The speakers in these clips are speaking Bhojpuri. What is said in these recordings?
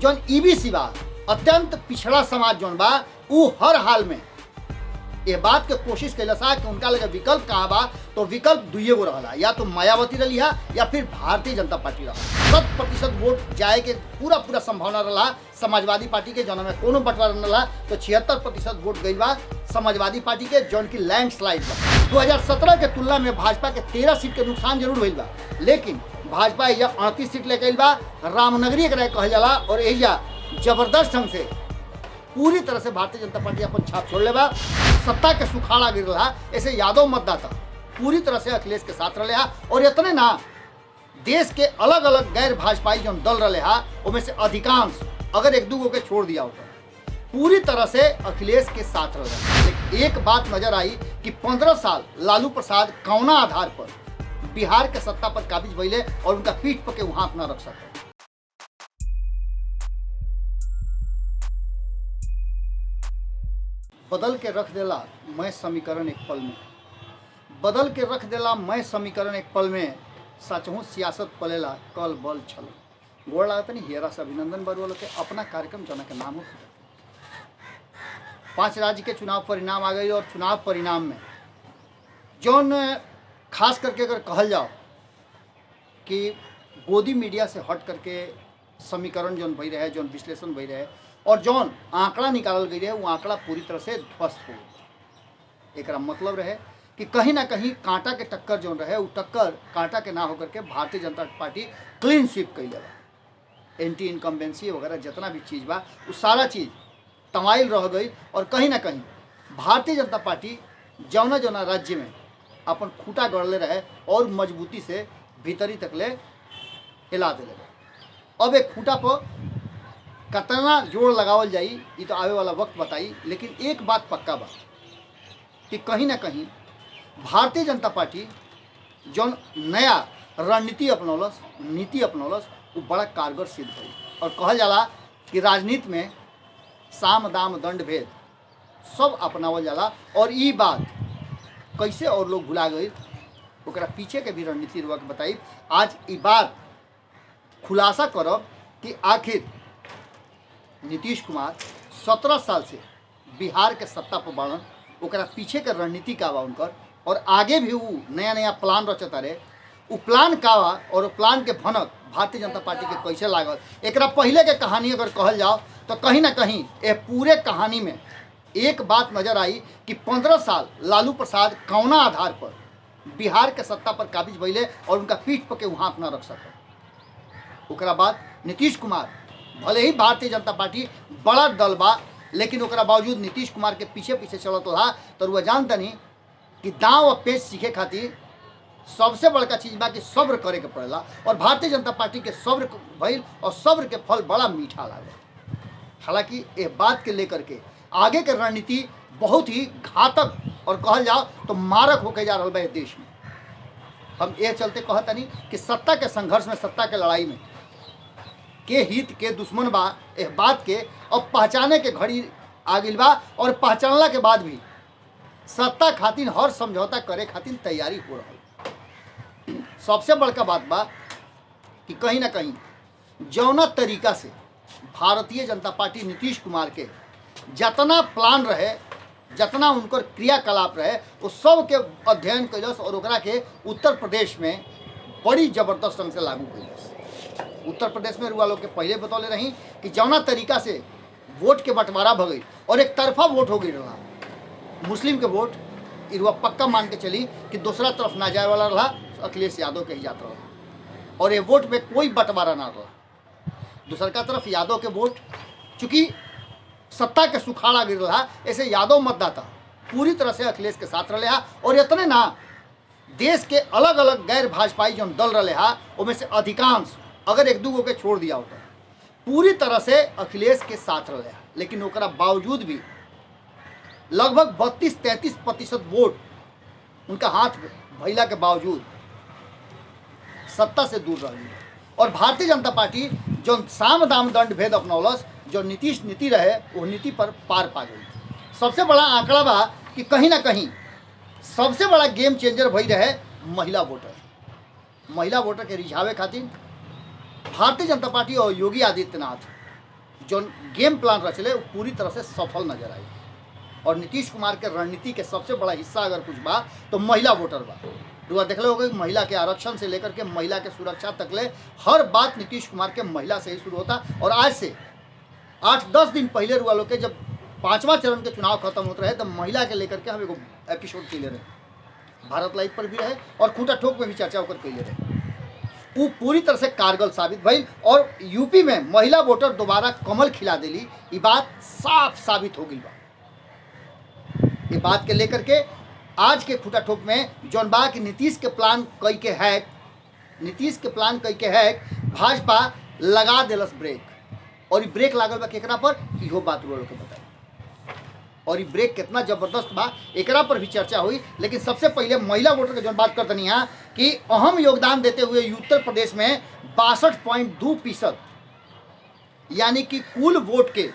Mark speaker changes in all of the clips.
Speaker 1: जौन ईबीसी बा अत्यंत पिछड़ा समाज जौन बा उ हर हाल में ये बात के कोशिश कैलस कि उनका लगे विकल्प कहाँ बा, तो विकल्प दुइये गो रहला, या तो मायावती रही है या फिर भारतीय जनता पार्टी रहा। 100% वोट जाए के पूरा संभावना रहा समाजवादी पार्टी के, जौन में कोनो बंटवारा न रहा, तो 76% वोट गई बा समाजवादी पार्टी के, जौन की लैंडस्लाइड बा। 2017 के तुलना में भाजपा के 13 सीट के नुकसान जरूर हुई बा, लेकिन भाजपा यह 38 सीट लेके बा। रामनगरी एकरा कहल जाला और एहिजा जबरदस्त ढंग से पूरी तरह से भारतीय जनता पार्टी अपन छाप छोड़ ले बा। सत्ता के सुखाड़ा गिर रहा, ऐसे यादव मतदाता पूरी तरह से अखिलेश के साथ रहे हा। और इतने ना, देश के अलग अलग गैर भाजपाई जो दल रहे हा उनमें से अधिकांश अगर एक दो के छोड़ दिया होता पूरी तरह से अखिलेश के साथ रहे। एक बात नजर आई कि 15 साल लालू प्रसाद कौना आधार पर बिहार के सत्ता पर काबिज भइले और उनका पीठ पर के वहां अपना रख सके। बदल के रख देला मैं समीकरण एक पल में, बदल के रख देला मैं समीकरण एक पल में, सचहूँ सियासत पलेला कल बल छल। गोड़ लागत नहीं हेरा से अभिनंदन बरुआ के अपना कार्यक्रम जना के नाम हो। 5 राज्य के चुनाव परिणाम आ गई और चुनाव परिणाम में जौन खास करके अगर कहल जाओ कि गोदी मीडिया से हट करके समीकरण जौन भई रहे, जौन विश्लेषण भई रहे और जौन आंकड़ा निकालल गई रहे, वो आंकड़ा पूरी तरह से ध्वस्त हो गया। एक मतलब रहे कि कहीं ना कहीं कांटा के टक्कर जौन रहे वो टक्कर कांटा के ना होकर के Bharatiya Janata party clean sweep कैले बा। एंटी इनकम्बेंसी वगैरह जितना भी चीज़ बा वो सारा चीज़ तमाइल रह गई और कहीं ना कहीं भारतीय जनता पार्टी जौना जौना राज्य में अपन खूटा गढ़ले रहे और मजबूती से भीतरी तक ले हिला दिले। अब एक खूटा पर कितना जोड़ लगावल जाई ये तो आवे वाला वक्त बताई, लेकिन एक बात पक्का बा कि कहीं ना कहीं भारतीय जनता पार्टी जौन नया रणनीति अपनौलस, नीति अपनौलस, वो बड़ा कारगर सिद्ध भई। और कहल जाला कि राजनीति में साम दाम दंड भेद सब अपनावल जाला और ये बात कैसे और लोग भुला गई ओकरा पीछे के भी रणनीति रुआ के बताई। आज ये बात खुलासा करब कि आखिर नीतीश कुमार 17 साल से बिहार के सत्ता पर बाड़न, ओकरा पीछे के रणनीति का बा उनकर, और आगे भी वो नया प्लान रचता रहे। वो प्लान का बा और प्लान के भनक भारतीय जनता पार्टी के कैसे लागल, एकरा पहले के कहानी अगर कहल जाओ तो कहीं ना कहीं ये पूरे कहानी में एक बात नजर आई कि 15 साल लालू प्रसाद कौना आधार पर बिहार के सत्ता पर काबिज भइले और उनका पीठ पर के वहाँ अपना रख सके। ओकरा बाद नीतीश कुमार भले ही भारतीय जनता पार्टी बड़ा दल बा, लेकिन ओकरा बावजूद नीतीश कुमार के पीछे पीछे चलत रहा। तो वह जानता नहीं कि दांव और पेच सीखे खातिर सबसे बड़का चीज़ बा कि सब्र करे के पड़ेला, और भारतीय जनता पार्टी के सब्र भइल और सब्र के फल बड़ा मीठा लागल। हालांकि ये बात के लेकर के आगे के रणनीति बहुत ही घातक और कहल जाओ तो मारक होके जा रहा है देश में। हम ये चलते कहता नहीं कि सत्ता के संघर्ष में, सत्ता के लड़ाई में के हित के दुश्मन बा, इस बात के अब पहचाने के घड़ी आ गई बा। और पहचानला के बाद भी सत्ता खातिर हर समझौता करे खातिर तैयारी हो रहा। सबसे बड़का बात बा कि कहीं ना कहीं जौना तरीका से भारतीय जनता पार्टी नीतीश कुमार के जितना प्लान रहे, जितना उनकर क्रियाकलाप रहे, वो सब के अध्ययन कैलस और ओकरा के उत्तर प्रदेश में बड़ी जबरदस्त ढंग से लागू कैलस। उत्तर प्रदेश में रुआ लोग के पहले बतौले रही कि जौना तरीका से वोट के बंटवारा भ गई और एक तरफा वोट हो गई रहा, मुस्लिम के वोट इरुआ पक्का मान के चली कि दूसरा तरफ ना जाए वाला रहा, अखिलेश यादव के ही जात रहा और ये वोट में कोई बंटवारा ना रहा। दूसर का तरफ यादव के वोट चूँकि सत्ता के सुखाड़ा गिर रहा, ऐसे यादव मतदाता पूरी तरह से अखिलेश के साथ रहे हा। और इतने ना, देश के अलग अलग गैर भाजपाई जो दल रहे हा उनमें से अधिकांश अगर एक दो के छोड़ दिया होता पूरी तरह से अखिलेश के साथ रहे, लेकिन ओकरा बावजूद भी लगभग 32-33% वोट उनका हाथ भैला के बावजूद सत्ता से दूर रही। और भारतीय जनता पार्टी जो साम दाम दंड भेद अपनौलस, जो नीतीश नीति रहे वो नीति पर पार पा गई। सबसे बड़ा आंकड़ा बा कि कहीं ना कहीं सबसे बड़ा गेम चेंजर भई रहे महिला वोटर। महिला वोटर के रिझावे खातिर भारतीय जनता पार्टी और योगी आदित्यनाथ जो गेम प्लान रचले वो पूरी तरह से सफल नजर आई। और नीतीश कुमार के रणनीति के सबसे बड़ा हिस्सा अगर कुछ बा तो महिला वोटर बा। दुआ देख होगा कि महिला के आरक्षण से लेकर के महिला के सुरक्षा तक ले हर बात नीतीश कुमार के महिला से ही शुरू होता। और आज से 8-10 दिन पहले रुआ लोग के जब 5वां चरण के चुनाव खत्म होते रहे तो महिला के लेकर के हम एगो एपिसोड के ले रहे, भारत लाइव पर भी रहे और खूंटा ठोक में भी चर्चा होकर के ले रहे। वो पूरी तरह से कारगर साबित भइल और यूपी में महिला वोटर दोबारा कमल खिला दिली। ये बात साफ साबित हो गई बा। ये बात के लेकर के आज के खूंटा ठोक में जौन बा कि नीतीश के प्लान कई के हैक भाजपा लगा दिलस ब्रेक। और ये ब्रेक लागल बा केकरा पर, इहो बात लोग के बताई। और ये ब्रेक कितना जबरदस्त बा एकरा पर भी चर्चा हुई। लेकिन सबसे पहले महिला वोटर के जो बात करतनी है कि अहम योगदान देते हुए उत्तर प्रदेश में 62.2% यानी कि कुल वोट के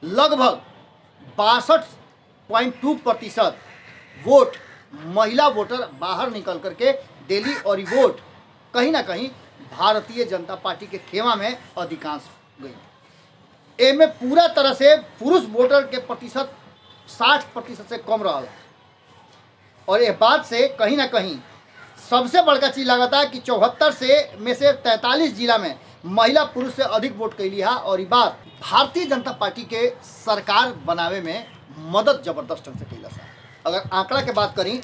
Speaker 1: लगभग 62.2% वोट महिला वोटर बाहर निकल करके दिल्ली। और ये वोट कहीं ना कहीं भारतीय जनता पार्टी के खेमा में अधिकांश गई। एमे पूरा तरह से पुरुष वोटर के प्रतिशत 60% से कम रहा। और यह बात से कहीं ना कहीं सबसे बड़का चीज लगता है कि 74 से में से 43 जिला में महिला पुरुष से अधिक वोट कैली है। और ये बात भारतीय जनता पार्टी के सरकार बनावे में मदद जबरदस्त ढंग से कैला सा। अगर आंकड़ा के बात करी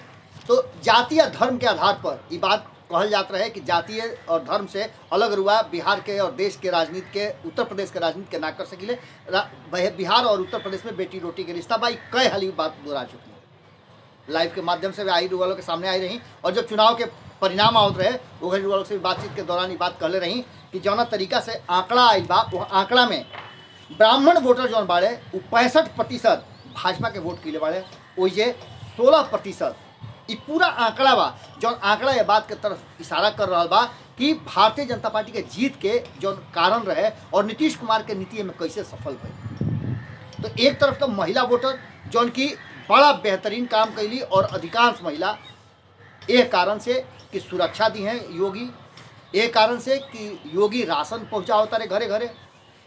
Speaker 1: तो जातीय धर्म के आधार पर ये बात कहल जात रहे कि जातीय और धर्म से अलग रुआ बिहार के और देश के राजनीति के उत्तर प्रदेश के राजनीति के ना कर सकिले। बिहार और उत्तर प्रदेश में बेटी रोटी के रिश्ता भाई कई हाली बात दोहरा चुकी है। लाइव के माध्यम से भी आई रुआ के सामने आई रही। और जब चुनाव के परिणाम आवत रहे वो घड़ी रुआ से बातचीत के दौरान ये बात कहले रही कि जौना तरीका से आंकड़ा आई बा वो आंकड़ा में ब्राह्मण वोटर जौन बाड़े वो 65% भाजपा के वोट किले बाड़े, वही 16% ये पूरा आंकड़ा बा। जो आंकड़ा ये बात के तरफ इशारा कर रहा बा कि भारतीय जनता पार्टी के जीत के जो कारण रहे और नीतीश कुमार के नीति में कैसे सफल भई। तो एक तरफ तो महिला वोटर जौन की बड़ा बेहतरीन काम कैली और अधिकांश महिला एक कारण से कि सुरक्षा दी है योगी, एक कारण से कि योगी राशन पहुँचावता रहे घरे घरे।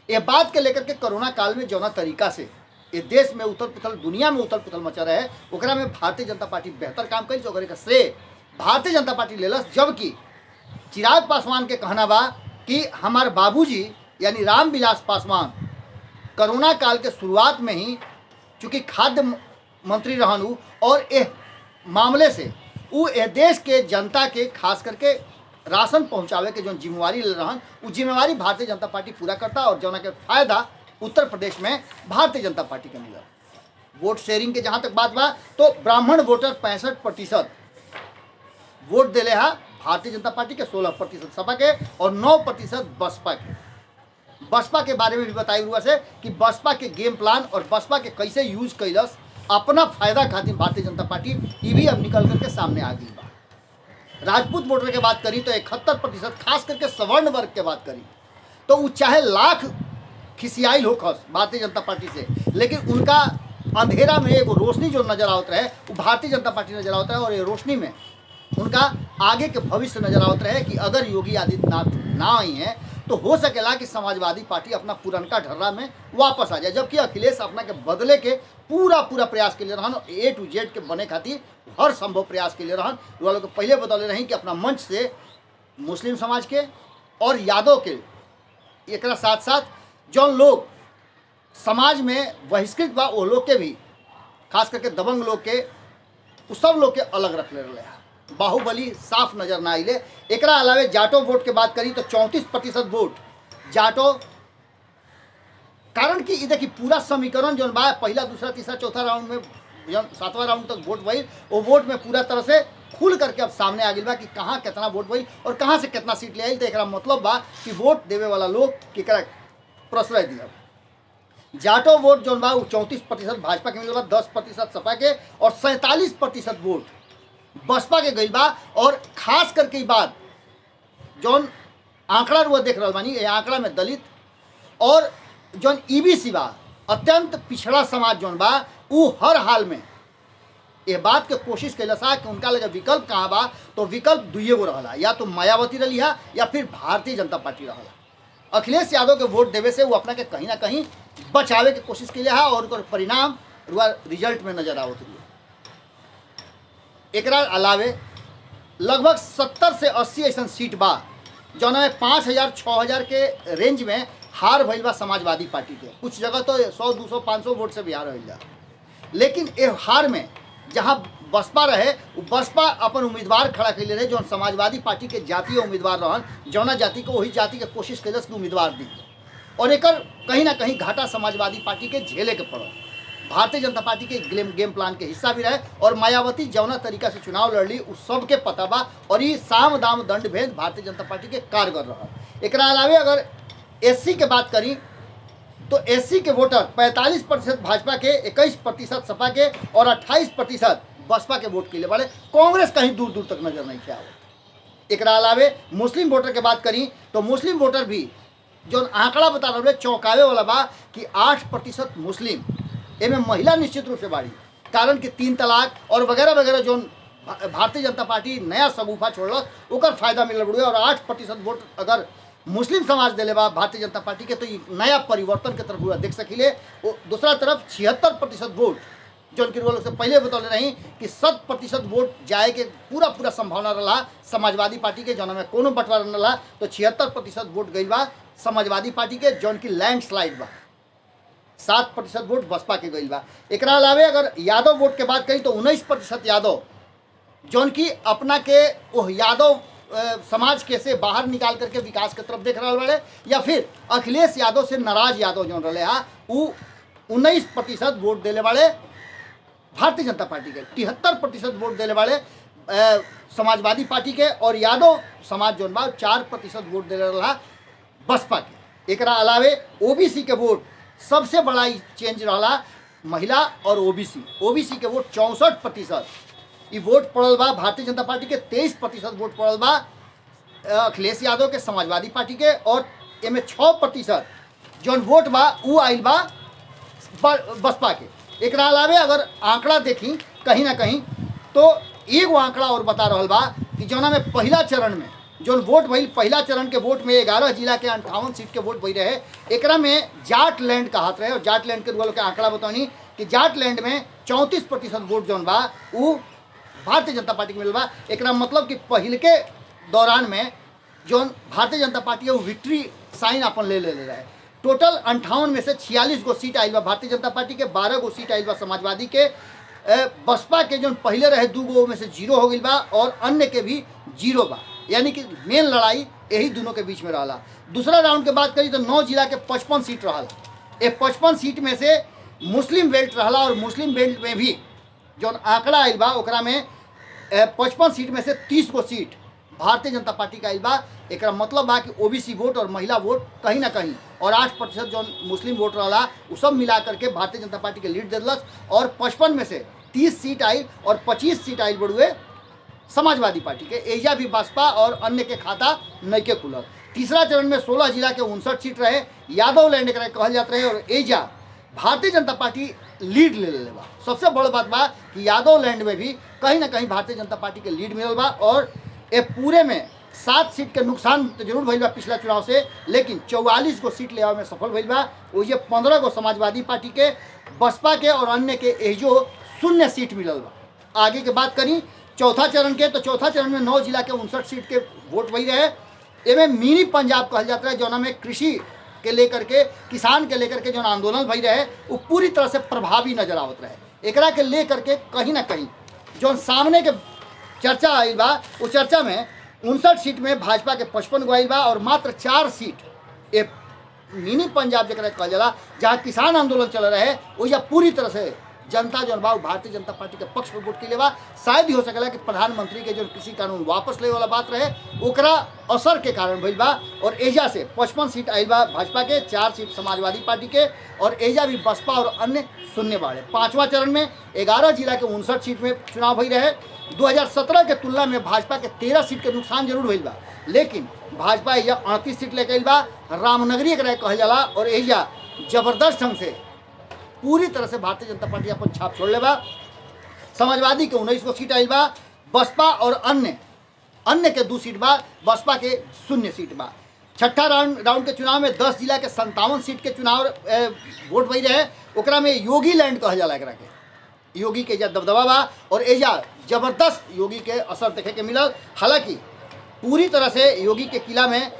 Speaker 1: ये बात के लेकर के कोरोना काल में जौना तरीका से ये देश में उथल पुथल दुनिया में उथल पुथल मचा रहे ओकरा में भारतीय जनता पार्टी बेहतर काम करी। जो का श्रेय भारतीय जनता पार्टी लेलस। जबकि चिराग पासवान के कहना बा कि हमारे बाबूजी यानी रामविलास पासवान कोरोना काल के शुरुआत में ही चूँकि खाद्य मंत्री रहन और यह मामले से वो यह देश के जनता के खास करके राशन पहुँचावे के जो जिम्मेवारी ले रहन वो जिम्मेवारी भारतीय जनता पार्टी पूरा करता। और जौना के फायदा उत्तर प्रदेश में भारतीय जनता पार्टी के मिला। वोट शेयरिंग के जहाँ तक बात बा तो ब्राह्मण वोटर 65% वोट दिले है भारतीय जनता पार्टी के, 16% सपा के और 9% बसपा के। बसपा के बारे में भी बताई हुआ से कि बसपा के गेम प्लान और बसपा के कैसे यूज कैलस अपना फायदा खातिर भारतीय जनता पार्टी ये भी अब निकल करके सामने आ गई बा। राजपूत वोटर के बात करी तो 71%, खास करके सवर्ण वर्ग के बात करी तो वो चाहे लाख खिसियाई हो खस भारतीय जनता पार्टी से, लेकिन उनका अंधेरा में एक रोशनी जो नजर आवत रहे वो भारतीय जनता पार्टी नजर आवत रहे। और ये रोशनी में उनका आगे के भविष्य नजर आवत रहे कि अगर योगी आदित्यनाथ ना आई हैं तो हो सकेला कि समाजवादी पार्टी अपना पुरनका ढर्रा में वापस आ जाए। जबकि अखिलेश अपना के बदले के पूरा प्रयास के लिए रहन, A to Z के बने खातिर हर संभव प्रयास के लिए रहन। वो लोग पहले बदले रही कि अपना मंच से मुस्लिम समाज के और यादव के एक साथ साथ जौन लोग समाज में बहिष्कृत बा वो लोग के भी खास करके दबंग लोग के उस सब लोग के अलग रख ले रहे। बाहुबली साफ नजर ना आइले। एकरा अलावे जाटो वोट के बात करी तो 34% वोट जाटो। कारण कि देखिए पूरा समीकरण जो बा पहला दूसरा तीसरा चौथा राउंड में जब 7वां राउंड तक वोट भइल वो वोट में पूरा तरह से खुल करके अब सामने आ गई बा कि कहाँ कितना वोट भइल और कहाँ से कितना सीट ले आई। तो एकरा मतलब बा कि वोट देवे वाला लोग केकरा प्रश्रय दिया। जाटो वोट जो बा 34% भाजपा के मिलल बा, 10% सपा के और 47% वोट बसपा के गई बा। और खास करके बात जौन आंकड़ा रुआ देख रहा बानी ये आंकड़ा में दलित और जौन ईबीसी बा अत्यंत पिछड़ा समाज जौन बा उ हर हाल में ये बात के कोशिश कैला सा कि उनका लगे विकल्प कहाँ बा तो विकल्प दुइये गो रहला, या तो मायावती रही है या फिर भारतीय जनता पार्टी रहला। अखिलेश यादव के वोट देवे से वो अपना के कहीं ना कहीं बचावे के कोशिश के लिए है और उनकर परिणाम रिजल्ट में नजर आवत रही। एकरा अलावे लगभग 70 से 80 ऐसा सीट बा जौन में 5000 6000 के रेंज में हार भइल बा समाजवादी पार्टी के। कुछ जगह तो 100 200 500 वोट से भी हार भइल बा। लेकिन ये हार में जहाँ बसपा रहे वो बसपा अपन उम्मीदवार खड़ा कैले रहे जौन समाजवादी पार्टी के जातीय उम्मीदवार रहन, जौना जाति को वही जाति के कोशिश कैलस कि उम्मीदवार दी और एकर कहीं ना कहीं घाटा समाजवादी पार्टी के झेले के पड़ल। भारतीय जनता पार्टी के गेम प्लान के हिस्सा भी रहे और मायावती जौना तरीका से चुनाव लड़ली उस सबके पता बा और ये साम दाम दंड भेद भारतीय जनता पार्टी के कारगर रहा। एकरा अलावे अगर एससी के बात करी तो एससी के वोटर 45% भाजपा के, 21% सपा के और 28% बसपा के वोट के लिए बड़े। कांग्रेस कहीं दूर दूर तक नजर नहीं किया। एकरा अलावे मुस्लिम वोटर के बात करी तो मुस्लिम वोटर भी जो आंकड़ा बता रहे चौंकावे वाला बा कि 8% मुस्लिम एमें महिला निश्चित रूप से बाड़ी, कारण कि 3 तलाक और वगैरह वगैरह जो भारतीय जनता पार्टी नया सगुफा छोड़लक ओकर फायदा मिलल बड़ुए और 8% वोट अगर मुस्लिम समाज दिले बा भारतीय जनता पार्टी के तो ये नया परिवर्तन के तरफ हुआ देख सकिले। दूसरा तरफ 76% वोट जो उनके लोग से पहले बतौले रही कि 100% वोट जाए के पूरा संभावना रहा समाजवादी पार्टी के, जौन में कोनो बंटवारा न रहा तो 76% वोट गई बा समाजवादी पार्टी के, जौन की लैंडस्लाइड बा। 7% वोट बसपा के गई बा। एकरा अलावे अगर यादव वोट के बात करी तो 19% यादव जौन की अपना के वो यादव समाज के से बाहर निकाल करके विकास के तरफ देख रहा बड़े, या फिर अखिलेश यादव से नाराज यादव जो रहे हैं वो 19% वोट दिले वाले भारतीय जनता पार्टी के, 73% वोट दिले वाले समाजवादी पार्टी के और यादव समाज जो बा 4% वोट दिले रहा बसपा के। एकरा अलावे ओबीसी के वोट सबसे बड़ा चेंज रहा महिला और ओबीसी के वोट 64% ये वोट पड़ल बा भारतीय जनता पार्टी के, 23% वोट पड़ल बा अखिलेश यादव के समाजवादी पार्टी के और एमे 6% जौन वोट बा वो आइल बा बसपा के। एकरा अलावे अगर आंकड़ा देखी कहीं ना कहीं तो एगो आंकड़ा और बता रहा बा कि जौना में पहला चरण में जो वोट भइल, पहला चरण के वोट में 11 जिला के 58 सीट के वोट भई रहे। एकरा में जाट लैंड कहत रहे और जाट लैंड के लोग के आंकड़ा बतानी कि जाट लैंड में 34% वोट जौन बा वो भारतीय जनता पार्टी के मिल बा। एकरा मतलब कि पहले के दौरान में जो भारतीय जनता पार्टी है वो विक्ट्री साइन अपन ले रहे। टोटल 58 में से 46 गो सीट आई बा भारतीय जनता पार्टी के, 12 गो सीट आई बा समाजवादी के। बसपा के जो पहले रहे 2 गो में से 0 हो गई बा और अन्य के भी 0 बा, यानी कि मेन लड़ाई यही दोनों के बीच में रहा। दूसरा राउंड के बात करी तो 9 जिला के 55 सीट रहा। ये 55 सीट में से मुस्लिम बेल्ट रहा और मुस्लिम बेल्ट में भी जो आंकड़ा आयल बा ओकरा में 55 सीट में से 30 गो सीट भारतीय जनता पार्टी का आयल बा। एक मतलब बा कि ओबीसी वोट और महिला वोट कहीं ना कहीं और 8% जो मुस्लिम वोट रहा वो सब मिला करके भारतीय जनता पार्टी के लीड दिलस और 55 में से 30 सीट आई और 25 सीट आई बड़ुए समाजवादी पार्टी के। एजा भी बसपा और अन्य के खाता नहीं के खुलल। तीसरा चरण में 16 जिला के 59 सीट रहे, यादव लैंड कहल जाते रहे और एजा भारतीय जनता पार्टी लीड ले बा। सबसे बड़ बात बा कि यादव लैंड में भी कहीं ना कहीं भारतीय जनता पार्टी के लीड मिलल बा और ये पूरे में 7 सीट के नुकसान तो जरूर भइल बा पिछला चुनाव से, लेकिन 44 गो सीट ले में सफल भइल बा। वही 15 गो समाजवादी पार्टी के, बसपा के और अन्य के एजो 0 सीट मिलल बा। आगे के बात करी चौथा चरण के तो चौथा चरण में 9 जिला के 59 सीट के वोट भई रहे। एमे मिनी पंजाब कहल जाता है जौना में कृषि के लेकर के, किसान के लेकर के जो आंदोलन भई रहे वो पूरी तरह से प्रभावी नजर आवत रहे। एकरा के लेकर के कहीं ना कहीं जो सामने के चर्चा आई बा वो चर्चा में 59 सीट में भाजपा के 55 गो आइल बा और मात्र 4 सीट ये मिनी पंजाब जरा कहल जाला जहाँ किसान आंदोलन चल रहे वही पूरी तरह से जनता जो बा भारतीय जनता पार्टी के पक्ष में वोट के लिए बा। शायद ही हो सकेला कि प्रधानमंत्री के जो कृषि कानून वापस ले वाला बात रहे ओकरा असर के कारण भइल बा और एजा से 55 सीट आइल बा भाजपा के, 4 सीट समाजवादी पार्टी के और एजा भी बसपा और अन्य शून्य बाड़े। 5वां चरण में 11 जिला के 59 सीट में चुनाव भई रहे। 2017 के तुलना में भाजपा के 13 सीट के नुकसान जरूर भइल बा, लेकिन भाजपा एजा 38 सीट लेके आइल बा। रामनगरी एकरा कहल जाला और एजा जबरदस्त ढंग से पूरी तरह से भारतीय जनता पार्टी अपन छाप छोड़ ले बा। समाजवादी के 19 गो सीट आइल बा, बसपा और अन्य के 2 सीट बा, बसपा के 0 सीट बा। छठा राउंड के चुनाव में 10 जिला के 57 सीट के चुनाव वोट भई रहे। ओकरा में योगी लैंड कहल जाला एकरा के। योगी के एजा दबदबा बा और एजा जबरदस्त योगी के असर देखे के मिलल। हालांकि पूरी तरह से योगी के किला में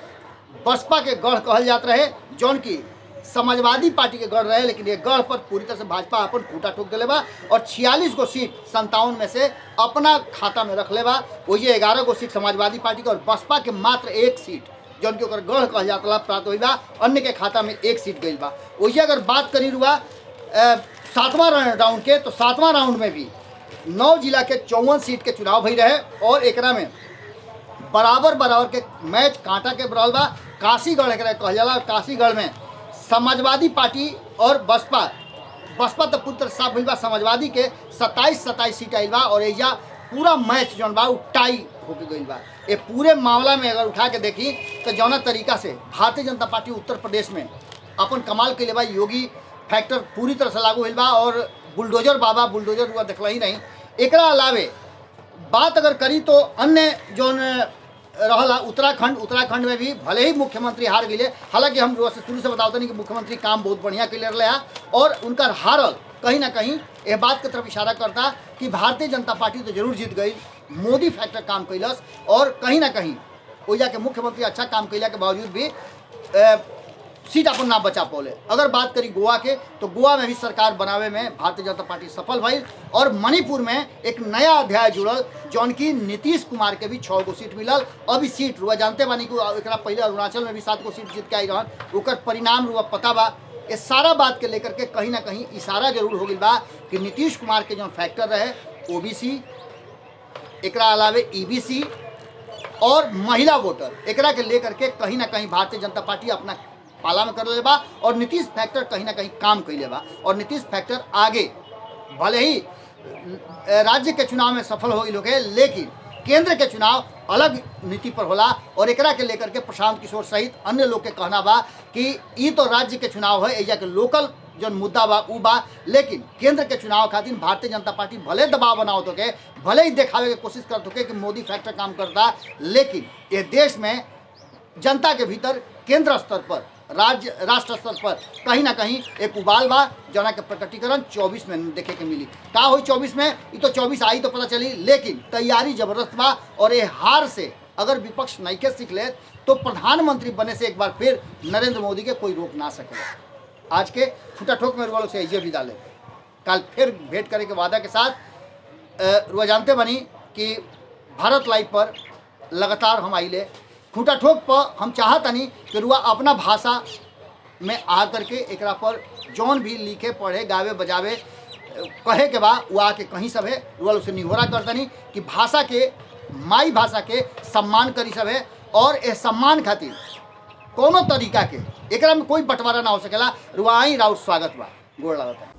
Speaker 1: बसपा के गढ़ कहल जात रहे, जौन की समाजवादी पार्टी के गढ़ रहे, लेकिन ये गढ़ पर पूरी तरह से भाजपा अपन खूटा ठोक दिले बा और 46 गो सीट 57 में से अपना खाता में रख ले बा। वही 11 गो सीट समाजवादी पार्टी के और बसपा के मात्र 1 सीट जौन की ओकर गढ़ कहल जाता प्राप्त हुई बा, अन्य के खाता में 1 सीट गई बा। वही अगर बात करी रुआ 7वां राउंड के, तो 7वां राउंड में भी 9 जिला के 54 सीट के चुनाव भई रहे और एकरा में बराबर के मैच कांटा के बरल बा। काशीगढ़ एकरा कहल जाला और काशीगढ़ में समाजवादी पार्टी और बसपा तो पूरी तरह साफ भइल बा। समाजवादी के 27 सीट आइल बा और एजा पूरा मैच जौन बा टाई होके गइल बा। ये पूरे मामला में अगर उठा के देखी तो जौना तरीका से भारतीय जनता पार्टी उत्तर प्रदेश में अपन कमाल के लिए बा, योगी फैक्टर पूरी तरह से लागू होइल बा और बुलडोजर बाबा बुलडोजर हुआ देखला ही नहीं। एकरा अलावे बात अगर करी तो अन्य जौन रहला उत्तराखंड में भी भले ही मुख्यमंत्री हार गए, हालांकि हम शुरू से बताते नहीं कि मुख्यमंत्री काम बहुत बढ़िया के ले रहा और उनका हारल कहीं ना कहीं ये बात की तरफ इशारा करता कि भारतीय जनता पार्टी तो जरूर जीत गई, मोदी फैक्टर काम कैलस और कहीं ना कहीं ओइजा के मुख्यमंत्री अच्छा काम कैला के बावजूद भी सीट अपन ना बचा पौले। अगर बात करी गोवा के, तो गोवा में भी सरकार बनावे में भारतीय जनता पार्टी सफल भई और मणिपुर में एक नया अध्याय जुड़ल, जौन की नीतीश कुमार के भी 6 गो सीट मिलल। अभी सीट रुआ जानते बानी कि एकरा पहले अरुणाचल में भी 7 गो सीट जीत के आई रहन, ओकर परिणाम रुआ पता बा। ये सारा बात के लेकर के कहीं ना कहीं इशारा जरूर हो गई बा कि नीतीश कुमार के जो फैक्टर रहे ओबीसी, एकरा अलावे ईबीसी और महिला वोटर, एकरा के लेकर के कहीं ना कहीं भारतीय जनता पार्टी अपना पाला में कर ले बा और नीतीश फैक्टर कहीं ना कहीं काम कैले बा और नीतीश फैक्टर आगे भले ही राज्य के चुनाव में सफल हो गए, लेकिन केंद्र के चुनाव अलग नीति पर होला और एकरा के लेकर के प्रशांत किशोर सहित अन्य लोग के कहना बा कि ये तो राज्य के चुनाव है, एजा के लोकल जो मुद्दा बा उ बा, लेकिन केंद्र के चुनाव खातिर भारतीय जनता पार्टी भले दबाव बनाओ तो के, भले ही दिखावे की कोशिश कर के कि मोदी फैक्टर काम करता, लेकिन ये देश में जनता के भीतर केंद्र स्तर पर राष्ट्र स्तर पर कहीं ना कहीं एक उबाल बा, जना के प्रकटीकरण 24 में देखे के मिली। का हुई 24 में, ये तो 24 आई तो पता चली, लेकिन तैयारी जबरदस्त बा और ये हार से अगर विपक्ष नहीं के सीख ले तो प्रधानमंत्री बने से एक बार फिर नरेंद्र मोदी के कोई रोक ना सके। आज के छूटा ठोक में रुआ लोग से ऐसे विदा ले, कल फिर भेंट करे के वादा के साथ। रुआ जानते बनी कि भारत लाइव पर लगातार हम आइले खूटा ठोक पर हम चाहतनी कि रुआ अपना भाषा में आ करके एकरा पर जौन भी लिखे पढ़े गावे बजावे कहे के बा वो आके कहीं सब है। रुआ लोग से निहोरा करतनी कि भाषा के माई भाषा के सम्मान करी सब है और ए सम्मान खातिर कोनो तरीका के एकरा में कोई बंटवारा ना हो सकेला। रुआ आई राउत स्वागत बा, गोड़ लागत।